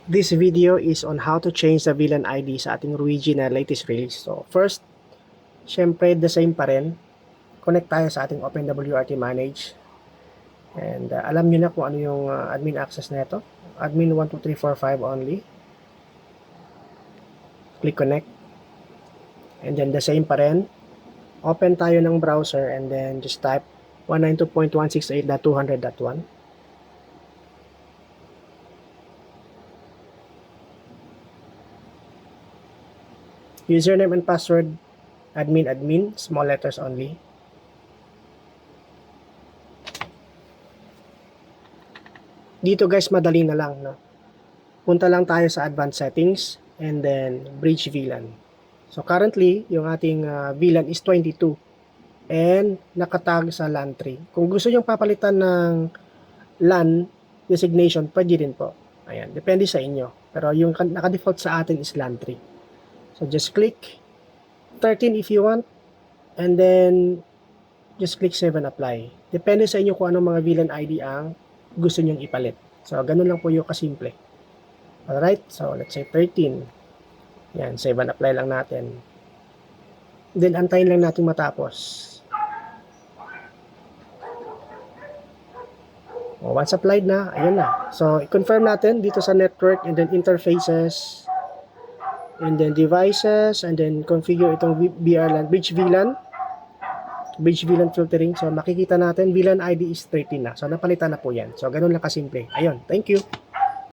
This video is on how to change the VLAN ID sa ating Ruigi na latest release. So first, syempre the same pa rin. Connect tayo sa ating OpenWRT Manage. And alam nyo na kung ano yung admin access na ito. Admin 12345 only. Click connect. And then the same pa rin. Open tayo ng browser and then just type 192.168.200.1. Username and password, admin, small letters only. Dito guys, madali na lang, no? Punta lang tayo sa advanced settings and then bridge VLAN. So currently, yung ating VLAN is 22 and nakatag sa LAN 3. Kung gusto nyo papalitan ng LAN designation, pwede din po. Ayan, depende sa inyo. Pero yung naka-default sa atin is LAN 3. So just click 13 if you want and then just click save and apply. Depende sa inyo kung anong mga VLAN ID ang gusto nyong ipalit. So ganun lang po yung kasimple. Alright, so let's say 13. Yan, save and apply lang natin. Then antayin lang natin matapos. Once applied na, ayun na. So i-confirm natin dito sa network and then interfaces and then devices, and then configure itong BRLAN, bridge VLAN filtering. So makikita natin VLAN ID is 13 na. So napalitan na po yan. So ganun lang kasimple. Ayun, thank you.